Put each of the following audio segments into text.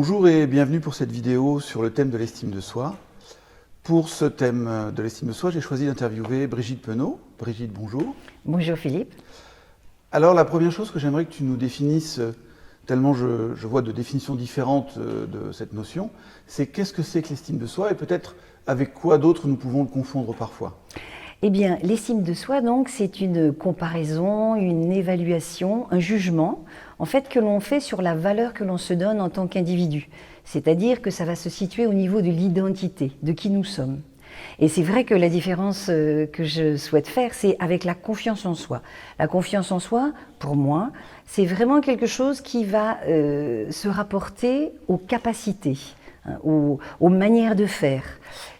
Bonjour et bienvenue pour cette vidéo sur le thème de l'estime de soi. Pour ce thème de l'estime de soi, j'ai choisi d'interviewer Brigitte Penaud. Brigitte, bonjour. Bonjour Philippe. Alors la première chose que j'aimerais que tu nous définisses, tellement je vois de définitions différentes de cette notion, c'est qu'est-ce que c'est que l'estime de soi et peut-être avec quoi d'autre nous pouvons le confondre parfois. Eh bien, l'estime de soi, donc, c'est une comparaison, une évaluation, un jugement, en fait, que l'on fait sur la valeur que l'on se donne en tant qu'individu. C'est-à-dire que ça va se situer au niveau de l'identité, de qui nous sommes. Et c'est vrai que la différence que je souhaite faire, c'est avec la confiance en soi. La confiance en soi, pour moi, c'est vraiment quelque chose qui va se rapporter aux capacités, hein, aux manières de faire.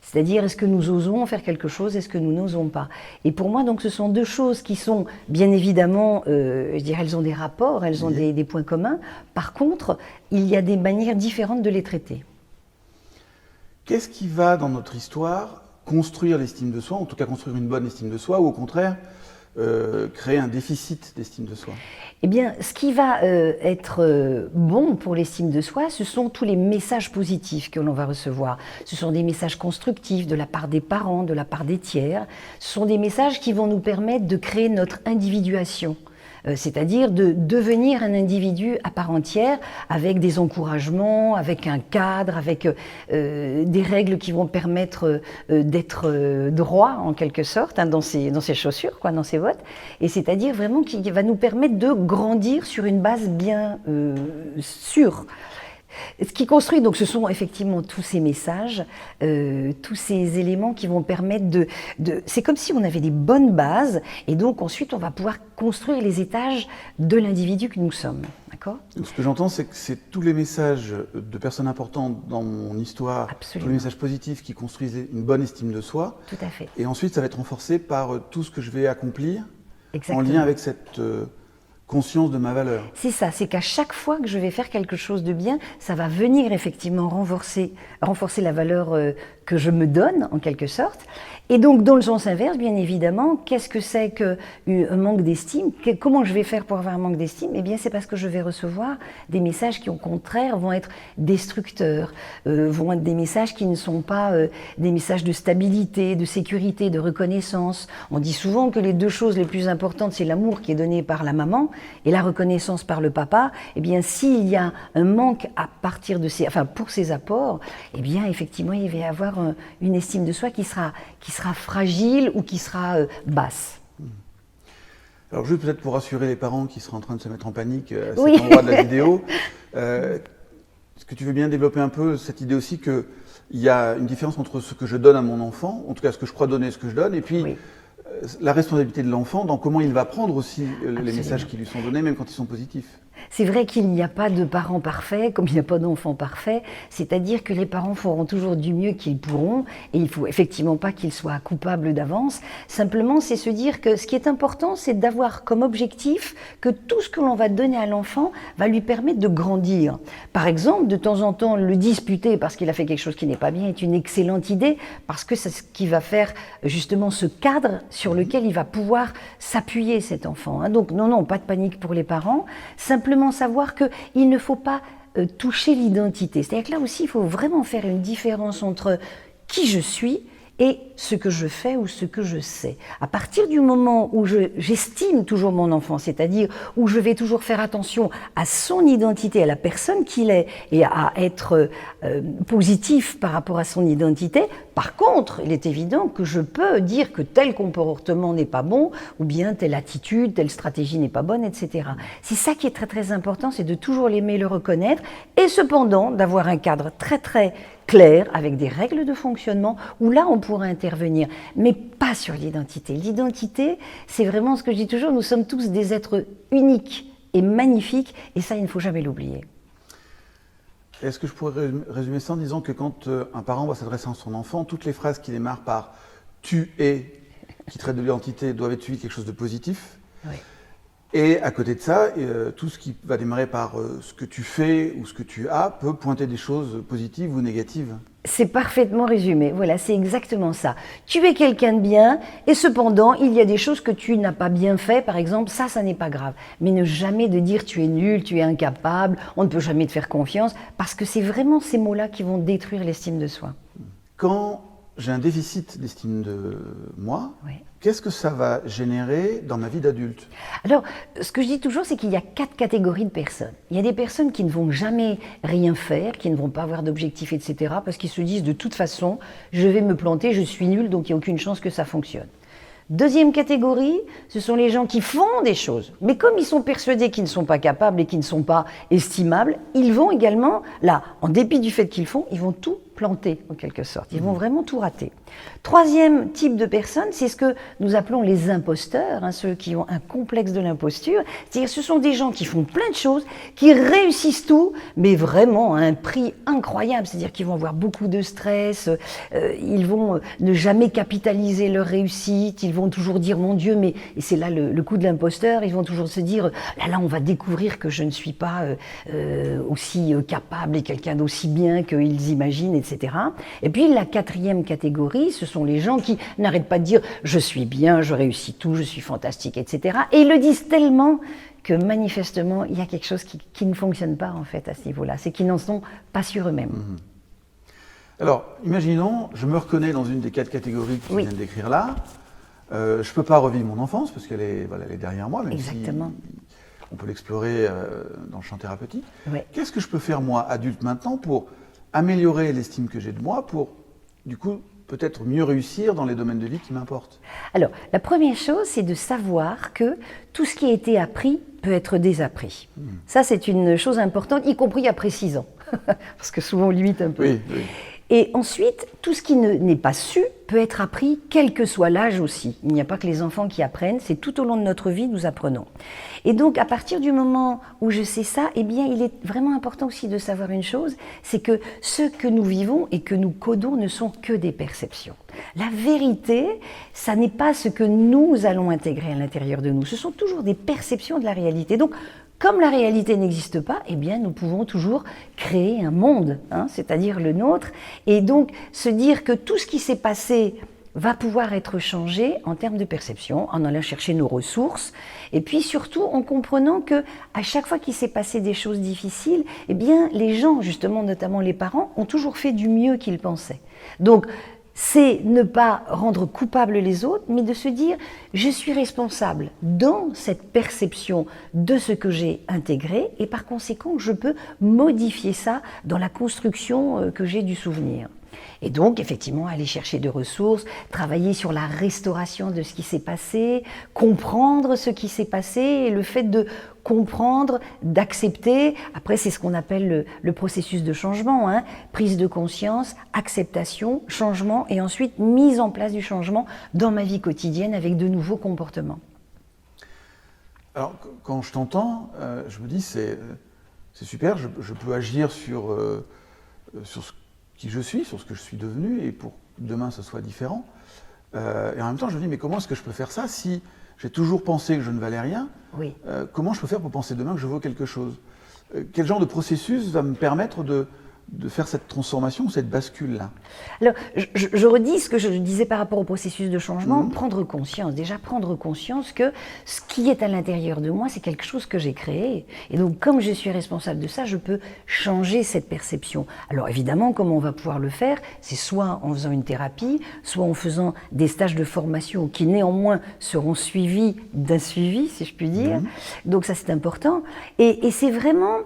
C'est-à-dire, est-ce que nous osons faire quelque chose, est-ce que nous n'osons pas? Et pour moi, donc, ce sont deux choses qui sont, bien évidemment, je dirais, elles ont des rapports, elles ont des points communs. Par contre, il y a des manières différentes de les traiter. Qu'est-ce qui va, dans notre histoire, construire l'estime de soi, en tout cas construire une bonne estime de soi, ou au contraire, créer un déficit d'estime de soi? Eh bien, ce qui va être bon pour l'estime de soi, ce sont tous les messages positifs que l'on va recevoir. Ce sont des messages constructifs de la part des parents, de la part des tiers. Ce sont des messages qui vont nous permettre de créer notre individuation. C'est-à-dire de devenir un individu à part entière avec des encouragements, avec un cadre, avec des règles qui vont permettre d'être droit en quelque sorte, hein, dans ses chaussures, quoi, dans ses bottes. Et c'est-à-dire vraiment qui va nous permettre de grandir sur une base bien sûre. Ce qui construit, donc, ce sont effectivement tous ces messages, tous ces éléments qui vont permettre c'est comme si on avait des bonnes bases, et donc ensuite on va pouvoir construire les étages de l'individu que nous sommes. D'accord ? Ce que j'entends, c'est que c'est tous les messages de personnes importantes dans mon histoire, Absolument. tous les messages positifs qui construisent une bonne estime de soi. Tout à fait. Et ensuite, ça va être renforcé par tout ce que je vais accomplir. Exactement. En lien avec cette conscience de ma valeur. C'est ça, c'est qu'à chaque fois que je vais faire quelque chose de bien, ça va venir effectivement renforcer la valeur que je me donne, en quelque sorte. Et donc, dans le sens inverse, bien évidemment, qu'est-ce que c'est qu'un manque d'estime? Comment je vais faire pour avoir un manque d'estime? Eh bien, c'est parce que je vais recevoir des messages qui, au contraire, vont être destructeurs, vont être des messages qui ne sont pas des messages de stabilité, de sécurité, de reconnaissance. On dit souvent que les deux choses les plus importantes, c'est l'amour qui est donné par la maman et la reconnaissance par le papa. Eh bien, s'il y a un manque à partir de pour ces apports, eh bien, effectivement, il va y avoir une estime de soi qui sera fragile ou qui sera basse. Alors juste peut-être pour rassurer les parents qui seraient en train de se mettre en panique à cet Oui. endroit de la vidéo, est-ce que tu veux bien développer un peu cette idée aussi qu'il y a une différence entre ce que je donne à mon enfant, en tout cas ce que je crois donner et ce que je donne, et puis Oui. La responsabilité de l'enfant dans comment il va prendre aussi les Absolument. messages qui lui sont donnés, même quand ils sont positifs. C'est vrai qu'il n'y a pas de parents parfaits, comme il n'y a pas d'enfants parfaits, c'est-à-dire que les parents feront toujours du mieux qu'ils pourront, et il ne faut effectivement pas qu'ils soient coupables d'avance. Simplement, c'est se dire que ce qui est important, c'est d'avoir comme objectif que tout ce que l'on va donner à l'enfant va lui permettre de grandir. Par exemple, de temps en temps, le disputer parce qu'il a fait quelque chose qui n'est pas bien est une excellente idée, parce que c'est ce qui va faire justement ce cadre sur lequel il va pouvoir s'appuyer, cet enfant. Hein. Donc non, pas de panique pour les parents, simplement savoir qu'il ne faut pas toucher l'identité. C'est-à-dire que là aussi, il faut vraiment faire une différence entre qui je suis et ce que je fais ou ce que je sais. À partir du moment où j'estime toujours mon enfant, c'est-à-dire où je vais toujours faire attention à son identité, à la personne qu'il est, et à être positif par rapport à son identité, par contre, il est évident que je peux dire que tel comportement n'est pas bon, ou bien telle attitude, telle stratégie n'est pas bonne, etc. C'est ça qui est très très important, c'est de toujours l'aimer, le reconnaître, et cependant d'avoir un cadre très très clair, avec des règles de fonctionnement, où là on pourra intervenir, mais pas sur l'identité. L'identité, c'est vraiment ce que je dis toujours, nous sommes tous des êtres uniques et magnifiques, et ça il ne faut jamais l'oublier. Est-ce que je pourrais résumer ça en disant que quand un parent va s'adresser à son enfant, toutes les phrases qui démarrent par « tu es », qui traitent de l'identité, doivent être suivies de quelque chose de positif? Oui. Et à côté de ça, tout ce qui va démarrer par ce que tu fais ou ce que tu as peut pointer des choses positives ou négatives. C'est parfaitement résumé, voilà, c'est exactement ça. Tu es quelqu'un de bien, et cependant, il y a des choses que tu n'as pas bien fait, par exemple, ça n'est pas grave. Mais ne jamais de dire tu es nul, tu es incapable, on ne peut jamais te faire confiance, parce que c'est vraiment ces mots-là qui vont détruire l'estime de soi. Quand j'ai un déficit d'estime de moi, Oui. qu'est-ce que ça va générer dans ma vie d'adulte? Alors, ce que je dis toujours, c'est qu'il y a 4 catégories de personnes. Il y a des personnes qui ne vont jamais rien faire, qui ne vont pas avoir d'objectifs, etc., parce qu'ils se disent de toute façon, je vais me planter, je suis nul, donc il n'y a aucune chance que ça fonctionne. Deuxième catégorie, ce sont les gens qui font des choses, mais comme ils sont persuadés qu'ils ne sont pas capables et qu'ils ne sont pas estimables, ils vont également, là, en dépit du fait qu'ils font, ils vont tout planter en quelque sorte, ils vont vraiment tout rater. Troisième type de personnes, c'est ce que nous appelons les imposteurs, ceux qui ont un complexe de l'imposture, c'est-à-dire ce sont des gens qui font plein de choses, qui réussissent tout, mais vraiment à un prix incroyable, c'est-à-dire qu'ils vont avoir beaucoup de stress, ils vont ne jamais capitaliser leur réussite, ils vont toujours dire mon Dieu, mais et c'est là le coup de l'imposteur, ils vont toujours se dire là on va découvrir que je ne suis pas aussi capable et quelqu'un d'aussi bien qu'ils imaginent, etc. Et puis la quatrième catégorie, ce sont les gens qui n'arrêtent pas de dire je suis bien, je réussis tout, je suis fantastique, etc. Et ils le disent tellement que manifestement il y a quelque chose qui ne fonctionne pas en fait à ce niveau-là, c'est qu'ils n'en sont pas sûrs eux-mêmes. Alors, imaginons, je me reconnais dans une des 4 catégories que tu viens de décrire là. Je ne peux pas revivre mon enfance parce qu'elle est, voilà, elle est derrière moi, même Exactement. si on peut l'explorer dans le champ thérapeutique. Oui. Qu'est-ce que je peux faire moi, adulte maintenant, pour améliorer l'estime que j'ai de moi, pour du coup peut-être mieux réussir dans les domaines de vie qui m'importent? Alors, la première chose, c'est de savoir que tout ce qui a été appris peut être désappris. Ça, c'est une chose importante, y compris après 6 ans, parce que souvent on limite un peu. Oui, oui. Et ensuite, tout ce qui n'est pas su peut être appris, quel que soit l'âge aussi. Il n'y a pas que les enfants qui apprennent, c'est tout au long de notre vie, nous apprenons. Et donc, à partir du moment où je sais ça, eh bien, il est vraiment important aussi de savoir une chose, c'est que ce que nous vivons et que nous codons ne sont que des perceptions. La vérité, ça n'est pas ce que nous allons intégrer à l'intérieur de nous, ce sont toujours des perceptions de la réalité. Donc, comme la réalité n'existe pas, eh bien, nous pouvons toujours créer un monde, c'est-à-dire le nôtre, et donc se dire que tout ce qui s'est passé va pouvoir être changé en termes de perception, en allant chercher nos ressources, et puis surtout en comprenant que à chaque fois qu'il s'est passé des choses difficiles, eh bien, les gens, justement, notamment les parents, ont toujours fait du mieux qu'ils pensaient. Donc, c'est ne pas rendre coupables les autres, mais de se dire « je suis responsable dans cette perception de ce que j'ai intégré et par conséquent, je peux modifier ça dans la construction que j'ai du souvenir ». Et donc, effectivement, aller chercher des ressources, travailler sur la restauration de ce qui s'est passé, comprendre ce qui s'est passé, et le fait de comprendre, d'accepter, après c'est ce qu'on appelle le processus de changement, prise de conscience, acceptation, changement, et ensuite mise en place du changement dans ma vie quotidienne avec de nouveaux comportements. Alors, quand je t'entends, je me dis c'est super, je peux agir sur qui je suis, sur ce que je suis devenu, et pour que demain ce soit différent. Et en même temps, je me dis, mais comment est-ce que je peux faire ça si j'ai toujours pensé que je ne valais rien? Oui. Comment je peux faire pour penser demain que je vaux quelque chose? Quel genre de processus va me permettre de faire cette transformation, cette bascule-là? Alors, je redis ce que je disais par rapport au processus de changement, prendre conscience, déjà prendre conscience que ce qui est à l'intérieur de moi, c'est quelque chose que j'ai créé. Et donc, comme je suis responsable de ça, je peux changer cette perception. Alors, évidemment, comment on va pouvoir le faire? C'est soit en faisant une thérapie, soit en faisant des stages de formation qui, néanmoins, seront suivis d'un suivi, si je puis dire. Donc, ça, c'est important. Et c'est vraiment...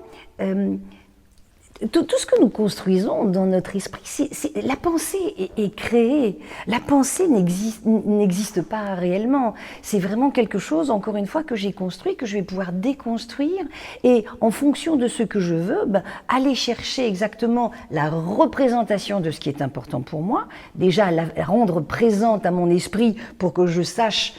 Tout ce que nous construisons dans notre esprit, la pensée est créée. La pensée n'existe pas réellement. C'est vraiment quelque chose, encore une fois, que j'ai construit, que je vais pouvoir déconstruire. Et en fonction de ce que je veux, aller chercher exactement la représentation de ce qui est important pour moi. Déjà, la rendre présente à mon esprit pour que je sache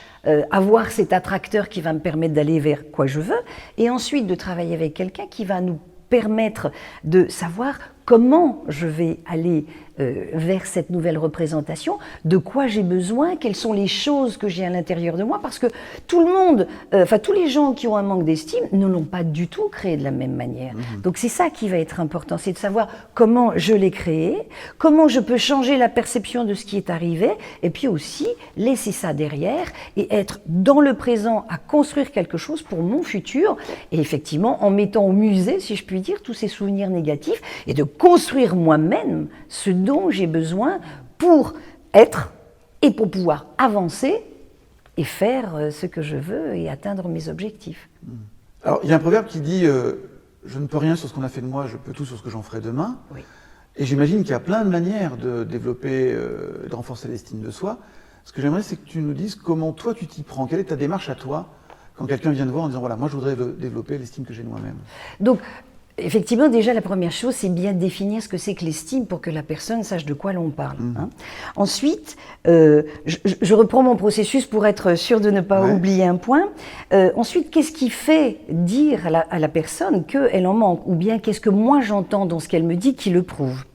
avoir cet attracteur qui va me permettre d'aller vers quoi je veux. Et ensuite, de travailler avec quelqu'un qui va nous permettre de savoir comment je vais aller vers cette nouvelle représentation, de quoi j'ai besoin, quelles sont les choses que j'ai à l'intérieur de moi, parce que tout le monde, tous les gens qui ont un manque d'estime ne l'ont pas du tout créé de la même manière. Donc c'est ça qui va être important, c'est de savoir comment je l'ai créé, comment je peux changer la perception de ce qui est arrivé, et puis aussi laisser ça derrière et être dans le présent à construire quelque chose pour mon futur, et effectivement en mettant au musée, si je puis dire, tous ces souvenirs négatifs, et de construire moi-même ce dont j'ai besoin pour être et pour pouvoir avancer et faire ce que je veux et atteindre mes objectifs. Alors, il y a un proverbe qui dit je ne peux rien sur ce qu'on a fait de moi, je peux tout sur ce que j'en ferai demain. Oui. Et j'imagine qu'il y a plein de manières de développer, de renforcer l'estime de soi. Ce que j'aimerais, c'est que tu nous dises comment toi tu t'y prends. Quelle est ta démarche à toi quand quelqu'un vient te voir en disant voilà, moi je voudrais développer l'estime que j'ai de moi-même. Donc, effectivement, déjà, la première chose, c'est bien définir ce que c'est que l'estime pour que la personne sache de quoi l'on parle. Hein. Ensuite, je reprends mon processus pour être sûr de ne pas oublier un point. Ensuite, qu'est-ce qui fait dire à la personne qu'elle en manque? Ou bien qu'est-ce que moi j'entends dans ce qu'elle me dit qui le prouve?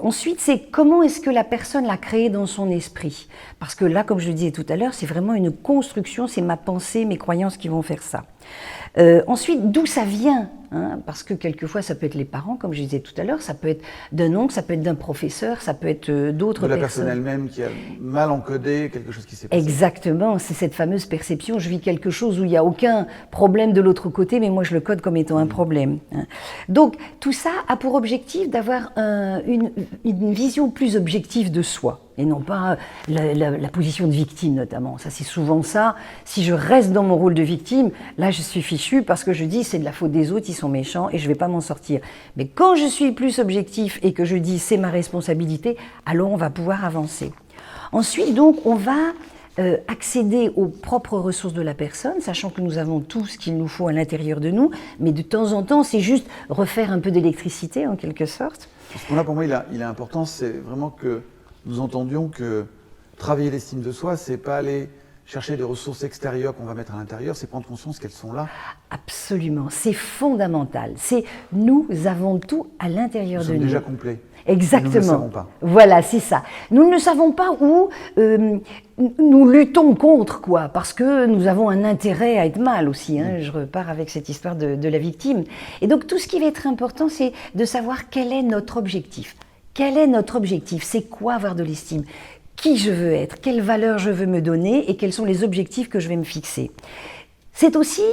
Ensuite, c'est comment est-ce que la personne l'a créé dans son esprit? Parce que là, comme je le disais tout à l'heure, c'est vraiment une construction, c'est ma pensée, mes croyances qui vont faire ça. Ensuite, d'où ça vient, hein, parce que quelquefois ça peut être les parents, comme je disais tout à l'heure, ça peut être d'un oncle, ça peut être d'un professeur, ça peut être d'autres personnes. De la personne elle-même qui a mal encodé quelque chose qui s'est passé. Exactement, c'est cette fameuse perception, je vis quelque chose où il n'y a aucun problème de l'autre côté, mais moi je le code comme étant un problème. Hein. Donc tout ça a pour objectif d'avoir une vision plus objective de soi. Et non pas la position de victime notamment. Ça, c'est souvent ça. Si je reste dans mon rôle de victime, là, je suis fichu parce que je dis c'est de la faute des autres, ils sont méchants et je ne vais pas m'en sortir. Mais quand je suis plus objectif et que je dis c'est ma responsabilité, alors on va pouvoir avancer. Ensuite, donc, on va accéder aux propres ressources de la personne, sachant que nous avons tout ce qu'il nous faut à l'intérieur de nous, mais de temps en temps, c'est juste refaire un peu d'électricité en quelque sorte. Ce point-là, pour moi, il est important, c'est vraiment que nous entendions que travailler l'estime de soi, c'est pas aller chercher des ressources extérieures qu'on va mettre à l'intérieur, c'est prendre conscience qu'elles sont là. Absolument, c'est fondamental. C'est nous avons tout à l'intérieur de nous. Nous sommes déjà complets. Exactement. Nous ne le savons pas. Voilà, c'est ça. Nous ne savons pas où nous luttons contre, quoi, parce que nous avons un intérêt à être mal aussi. Hein. Je repars avec cette histoire de la victime. Et donc tout ce qui va être important, c'est de savoir quel est notre objectif. Quel est notre objectif? C'est quoi avoir de l'estime? Qui je veux être? Quelles valeurs je veux me donner? Et quels sont les objectifs que je vais me fixer? C'est aussi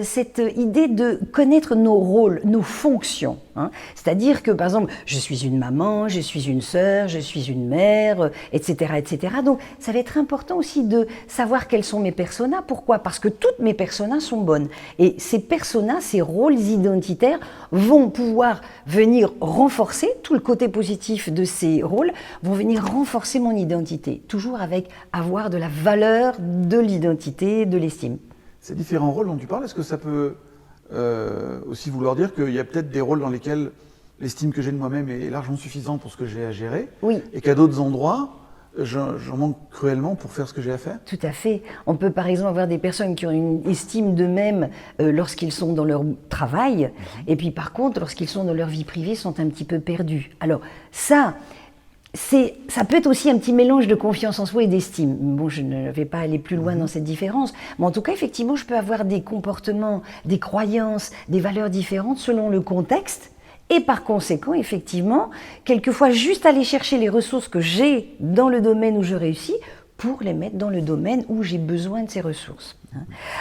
cette idée de connaître nos rôles, nos fonctions. Hein. C'est-à-dire que, par exemple, je suis une maman, je suis une sœur, je suis une mère, etc., etc. Donc, ça va être important aussi de savoir quels sont mes personas. Pourquoi? Parce que toutes mes personas sont bonnes. Et ces personas, ces rôles identitaires vont pouvoir venir renforcer, tout le côté positif de ces rôles, vont venir renforcer mon identité. Toujours avec avoir de la valeur de l'identité, de l'estime. Ces différents rôles dont tu parles, est-ce que ça peut aussi vouloir dire qu'il y a peut-être des rôles dans lesquels l'estime que j'ai de moi-même est largement suffisante pour ce que j'ai à gérer, oui. Et qu'à d'autres endroits, j'en manque cruellement pour faire ce que j'ai à faire? Tout à fait. On peut par exemple avoir des personnes qui ont une estime d'eux-mêmes lorsqu'ils sont dans leur travail, et puis par contre, lorsqu'ils sont dans leur vie privée, sont un petit peu perdus. Alors ça peut être aussi un petit mélange de confiance en soi et d'estime. Bon, je ne vais pas aller plus loin dans cette différence, mais en tout cas, effectivement, je peux avoir des comportements, des croyances, des valeurs différentes selon le contexte, et par conséquent, effectivement, quelquefois, juste aller chercher les ressources que j'ai dans le domaine où je réussis pour les mettre dans le domaine où j'ai besoin de ces ressources.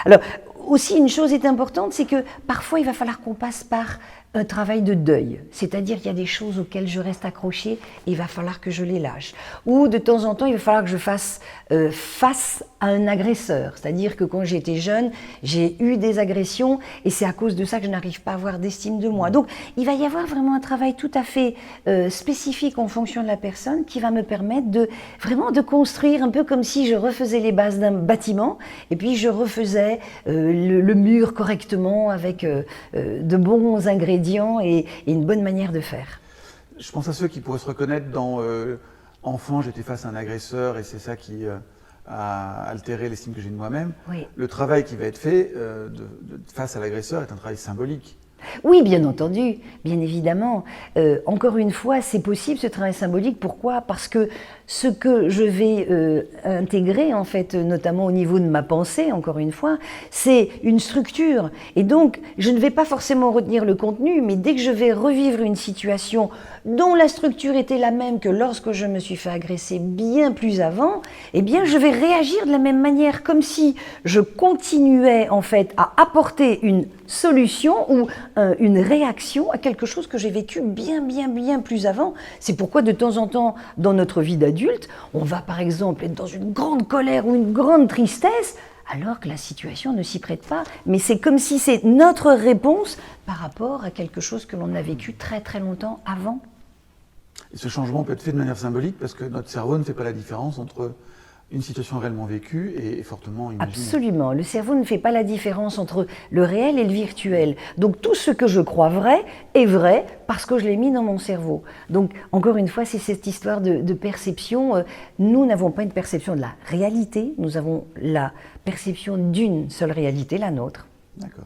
Alors, aussi, une chose est importante, c'est que parfois, il va falloir qu'on passe par un travail de deuil, c'est-à-dire qu'il y a des choses auxquelles je reste accrochée et il va falloir que je les lâche. Ou de temps en temps, il va falloir que je fasse face à un agresseur, c'est-à-dire que quand j'étais jeune, j'ai eu des agressions et c'est à cause de ça que je n'arrive pas à avoir d'estime de moi. Donc, il va y avoir vraiment un travail tout à fait spécifique en fonction de la personne qui va me permettre de vraiment de construire un peu comme si je refaisais les bases d'un bâtiment et puis je refaisais le mur correctement avec de bons ingrédients et une bonne manière de faire. Je pense à ceux qui pourraient se reconnaître dans enfant, j'étais face à un agresseur et c'est ça qui a altéré l'estime que j'ai de moi-même. Oui. Le travail qui va être fait face à l'agresseur est un travail symbolique. Oui, bien entendu, bien évidemment. Encore une fois, c'est possible ce travail symbolique. Pourquoi? Parce que ce que je vais intégrer, en fait, notamment au niveau de ma pensée, encore une fois, c'est une structure. Et donc, je ne vais pas forcément retenir le contenu, mais dès que je vais revivre une situation dont la structure était la même que lorsque je me suis fait agresser bien plus avant, eh bien, je vais réagir de la même manière, comme si je continuais, en fait, à apporter une solution ou une réaction à quelque chose que j'ai vécu bien plus avant. C'est pourquoi de temps en temps, dans notre vie d'adulte, on va par exemple être dans une grande colère ou une grande tristesse, alors que la situation ne s'y prête pas. Mais c'est comme si c'est notre réponse par rapport à quelque chose que l'on a vécu très longtemps avant. Et ce changement peut être fait de manière symbolique parce que notre cerveau ne fait pas la différence entre une situation réellement vécue et fortement imaginée. Absolument. Le cerveau ne fait pas la différence entre le réel et le virtuel. Donc tout ce que je crois vrai est vrai parce que je l'ai mis dans mon cerveau. Donc encore une fois, c'est cette histoire de perception. Nous n'avons pas une perception de la réalité, nous avons la perception d'une seule réalité, la nôtre. D'accord.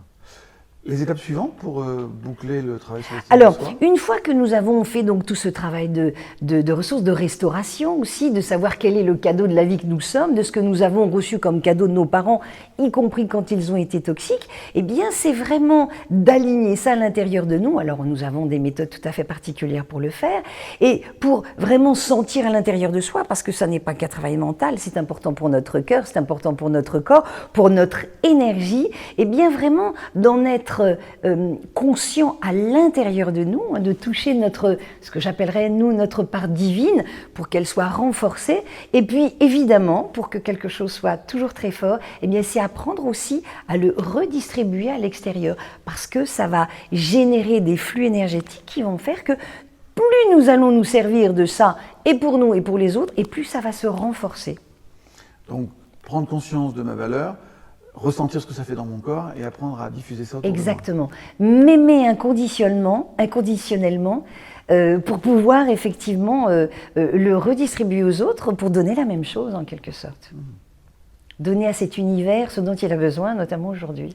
Les étapes suivantes pour boucler le travail sur l'estime Alors, de soi? une fois que nous avons fait donc tout ce travail de ressources, de restauration aussi, de savoir quel est le cadeau de la vie que nous sommes, de ce que nous avons reçu comme cadeau de nos parents, y compris quand ils ont été toxiques, eh bien c'est vraiment d'aligner ça à l'intérieur de nous. Alors nous avons des méthodes tout à fait particulières pour le faire, et pour vraiment sentir à l'intérieur de soi, parce que ça n'est pas qu'un travail mental, c'est important pour notre cœur, c'est important pour notre corps, pour notre énergie, et bien vraiment d'en être conscient à l'intérieur de nous, de toucher ce que j'appellerais notre part divine pour qu'elle soit renforcée. Et puis évidemment, pour que quelque chose soit toujours très fort, eh bien c'est apprendre aussi à le redistribuer à l'extérieur parce que ça va générer des flux énergétiques qui vont faire que plus nous allons nous servir de ça et pour nous et pour les autres, et plus ça va se renforcer. Donc prendre conscience de ma valeur, ressentir ce que ça fait dans mon corps et apprendre à diffuser ça autour Exactement. M'aimer inconditionnellement pour pouvoir effectivement le redistribuer aux autres pour donner la même chose en quelque sorte. Donner à cet univers ce dont il a besoin, notamment aujourd'hui.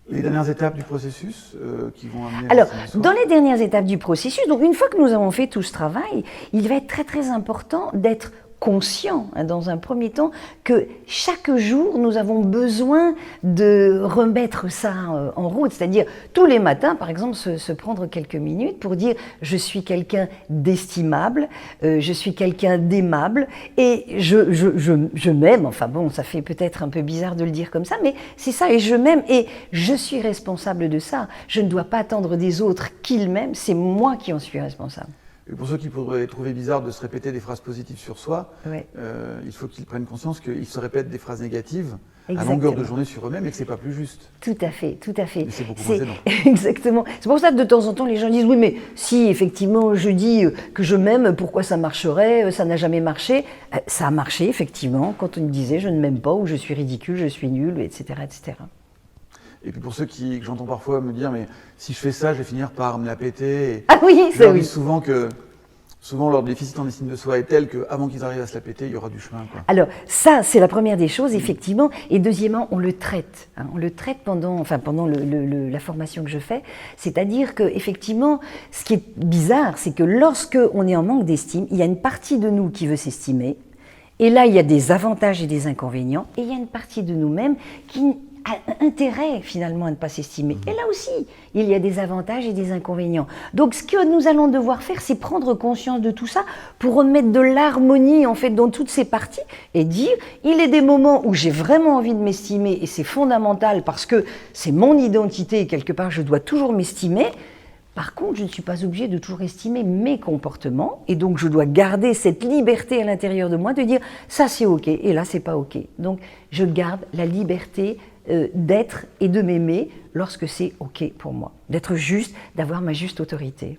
Les dernières étapes du processus qui vont amener... Alors, dans les dernières étapes du processus, donc une fois que nous avons fait tout ce travail, il va être très important d'être conscient, dans un premier temps, que chaque jour, nous avons besoin de remettre ça en route. C'est-à-dire, tous les matins, par exemple, se prendre quelques minutes pour dire « je suis quelqu'un d'estimable, je suis quelqu'un d'aimable et je m'aime ». Enfin bon, ça fait peut-être un peu bizarre de le dire comme ça, mais c'est ça, et je m'aime et je suis responsable de ça. Je ne dois pas attendre des autres qu'ils m'aiment, c'est moi qui en suis responsable. Et pour ceux qui pourraient trouver bizarre de se répéter des phrases positives sur soi, Ouais. Il faut qu'ils prennent conscience qu'ils se répètent des phrases négatives Exactement. à longueur de journée sur eux-mêmes et que c'est pas plus juste. Tout à fait, tout à fait. Et c'est beaucoup moins aidant. Exactement. C'est pour ça que de temps en temps, les gens disent « oui, mais si effectivement je dis que je m'aime, pourquoi ça marcherait? Ça n'a jamais marché. » Ça a marché, effectivement, quand on me disait « je ne m'aime pas » ou « je suis ridicule, je suis nul », etc., etc. Et puis pour ceux que j'entends parfois me dire « mais si je fais ça, je vais finir par me la péter ». Et Ah oui, je ça leur oui. dis souvent que leur déficit en estime de soi est tel qu'avant qu'ils arrivent à se la péter, il y aura du chemin, quoi. Alors ça, c'est la première des choses, effectivement. Et deuxièmement, on le traite. On le traite pendant la formation que je fais. C'est-à-dire qu'effectivement, ce qui est bizarre, c'est que lorsque on est en manque d'estime, il y a une partie de nous qui veut s'estimer. Et là, il y a des avantages et des inconvénients. Et il y a une partie de nous-mêmes qui a intérêt finalement à ne pas s'estimer. Et là aussi, il y a des avantages et des inconvénients. Donc ce que nous allons devoir faire, c'est prendre conscience de tout ça pour remettre de l'harmonie en fait dans toutes ces parties et dire, il est des moments où j'ai vraiment envie de m'estimer et c'est fondamental parce que c'est mon identité et quelque part je dois toujours m'estimer. Par contre, je ne suis pas obligée de toujours estimer mes comportements et donc je dois garder cette liberté à l'intérieur de moi de dire ça c'est ok et là c'est pas ok. Donc je garde la liberté d'être et de m'aimer lorsque c'est ok pour moi, d'être juste, d'avoir ma juste autorité.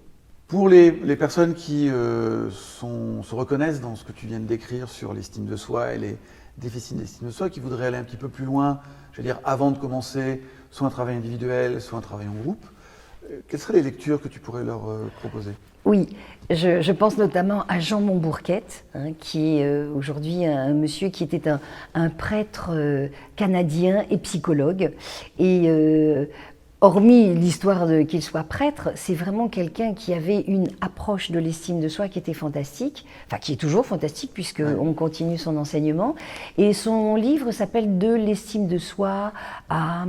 Pour les personnes qui se reconnaissent dans ce que tu viens de décrire sur l'estime de soi et les déficits d'estime de soi, qui voudraient aller un petit peu plus loin, je veux dire avant de commencer soit un travail individuel, soit un travail en groupe, quelles seraient les lectures que tu pourrais leur proposer ? Oui, je pense notamment à Jean Montbourquette, qui est aujourd'hui un monsieur qui était un prêtre canadien et psychologue. Et hormis l'histoire qu'il soit prêtre, c'est vraiment quelqu'un qui avait une approche de l'estime de soi qui était fantastique, enfin qui est toujours fantastique puisqu'on continue son enseignement. Et son livre s'appelle De l'estime de soi à,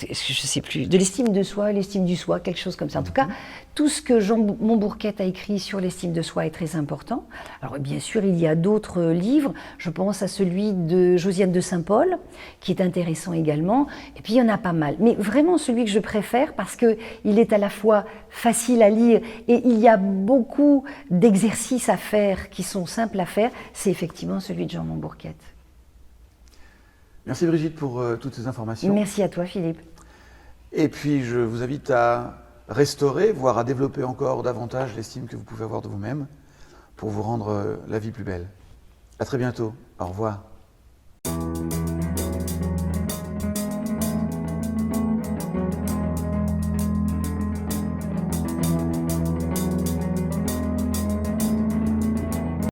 je sais plus, de l'estime de soi, l'estime du soi, quelque chose comme ça. En tout cas, tout ce que Jean Montbourquette a écrit sur l'estime de soi est très important. Alors bien sûr, il y a d'autres livres, je pense à celui de Josiane de Saint-Paul, qui est intéressant également, et puis il y en a pas mal. Mais vraiment celui que je préfère, parce qu'il est à la fois facile à lire et il y a beaucoup d'exercices à faire qui sont simples à faire, c'est effectivement celui de Jean Montbourquette. Merci Brigitte pour toutes ces informations. Merci à toi Philippe. Et puis je vous invite à restaurer, voire à développer encore davantage l'estime que vous pouvez avoir de vous-même pour vous rendre la vie plus belle. À très bientôt. Au revoir.